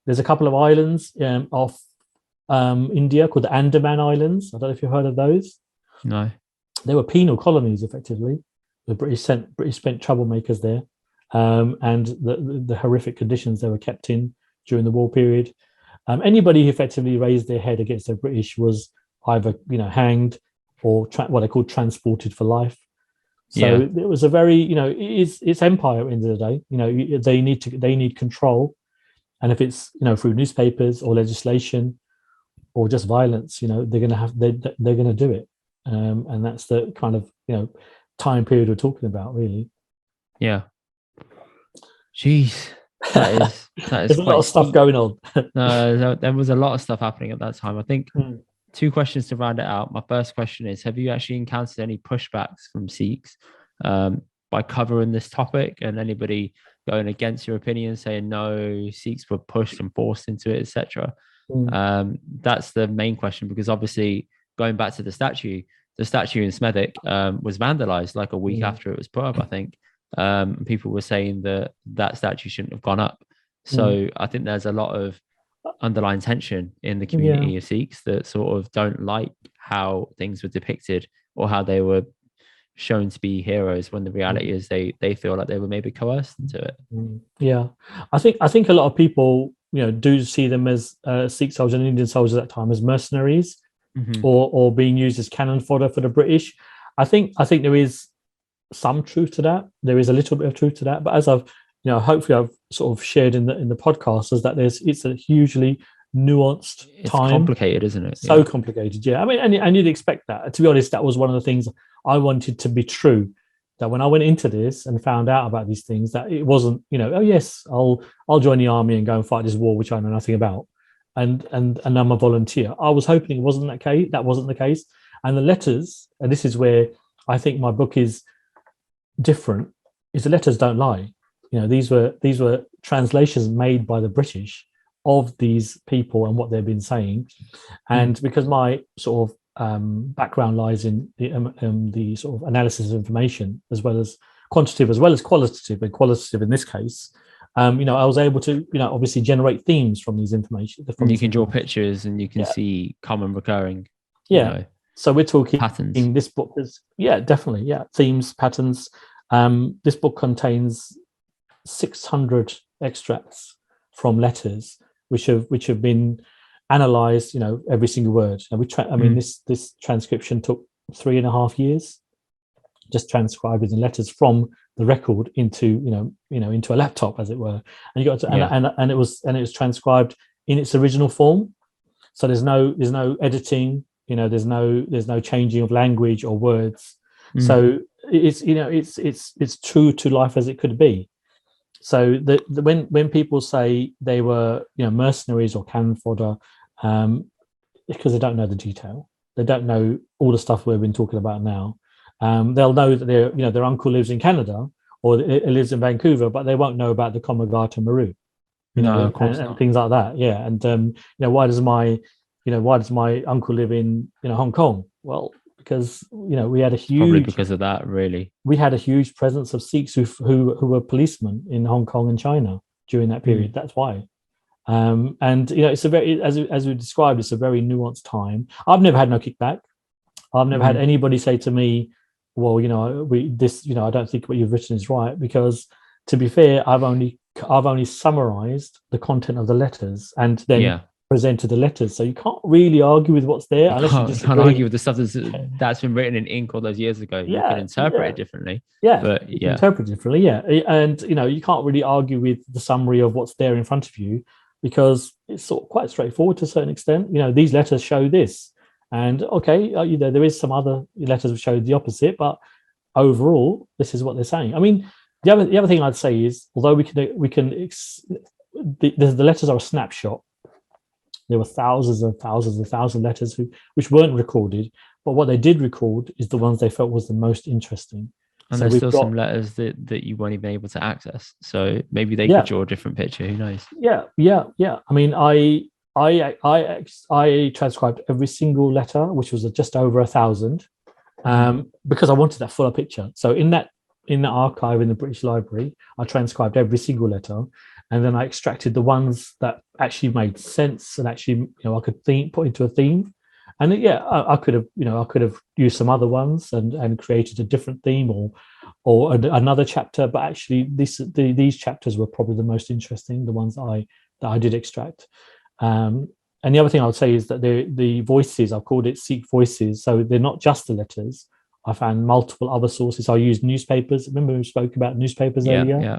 There's a couple of islands off India called the Andaman Islands. I don't know if you've heard of those. No. They were penal colonies, effectively. The British spent troublemakers there, and the horrific conditions they were kept in during the war period. Anybody who effectively raised their head against the British was either hanged or what they called transported for life. So it was a very it's empire at the end of the day. They need control, and if it's through newspapers or legislation or just violence, they're going to do it, and that's the kind of time period we're talking about, really. Yeah. Jeez. That is There's a lot of stuff going on. No, there was a lot of stuff happening at that time. I think two questions to round it out. My first question is, have you actually encountered any pushbacks from Sikhs by covering this topic, and anybody going against your opinion, saying no, Sikhs were pushed and forced into it, etc.? That's the main question, because obviously going back to the statue in Smethwick was vandalized like a week after it was put up, I think. People were saying that statue shouldn't have gone up. So I think there's a lot of underlying tension in the community of Sikhs that sort of don't like how things were depicted or how they were shown to be heroes, when the reality is they feel like they were maybe coerced into it. I think a lot of people do see them as Sikh soldiers and Indian soldiers at that time as mercenaries, or being used as cannon fodder for the British. I think there is some truth to that. There is a little bit of truth to that, but as I've hopefully I've sort of shared in the podcast, is that it's a hugely nuanced time. It's complicated, isn't it? So complicated. I mean, and you'd expect that. To be honest, that was one of the things I wanted to be true. That when I went into this and found out about these things, that it wasn't, oh yes, I'll join the army and go and fight this war which I know nothing about, and I'm a volunteer. I was hoping it wasn't that case. That wasn't the case. And the letters, and this is where I think my book is different, is the letters don't lie. These were translations made by the British of these people and what they've been saying, and because my sort of background lies in the sort of analysis of information, as well as quantitative as well as qualitative, and qualitative in this case, I was able to obviously generate themes from these information. You can draw pictures and you can see common recurring. So we're talking patterns. In this book is definitely themes, patterns. This book contains 600 extracts from letters which have been analysed, every single word. And this transcription took 3.5 years, just transcribing the letters from the record into into a laptop, as it were. And you got to, and it was transcribed in its original form. So there's no editing. There's no changing of language or words. So it's true to life as it could be. So when people say they were mercenaries or cannon fodder, because they don't know the detail, they don't know all the stuff we've been talking about now. They'll know that their uncle lives in Canada or lives in Vancouver, but they won't know about the Komagata Maru, and things like that. And why does my uncle live in Hong Kong? Well, because we had a huge, probably because of that, really. We had a huge presence of Sikhs who were policemen in Hong Kong and China during that period. That's why. And it's a very, as we described, it's a very nuanced time. I've never had no kickback. I've never had anybody say to me, well, I don't think what you've written is right, because to be fair, I've only summarized the content of the letters and then presented the letters. So you can't really argue with what's there. You can't argue with the stuff that's been written in ink all those years ago. You can interpret it differently. But you can interpret it differently. And you can't really argue with the summary of what's there in front of you, because it's sort of quite straightforward to a certain extent. These letters show this, and there is some other letters which show the opposite, but overall, this is what they're saying. I mean, the other thing I'd say is, although the letters are a snapshot, there were thousands and thousands and thousands of letters which weren't recorded, but what they did record is the ones they felt was the most interesting. And there's still some letters that you weren't even able to access. So maybe they could draw a different picture. Who knows? Yeah. I mean, I transcribed every single letter, which was just over 1,000, because I wanted that fuller picture. So in the archive in the British Library, I transcribed every single letter, and then I extracted the ones that actually made sense and actually I could put into a theme. And I could have used some other ones and created a different theme or another chapter, but actually these chapters were probably the most interesting, the ones that I did extract. And the other thing I would say is that the voices, I've called it Sikh voices, so they're not just the letters. I found multiple other sources. I used newspapers. Remember we spoke about newspapers earlier? Yeah.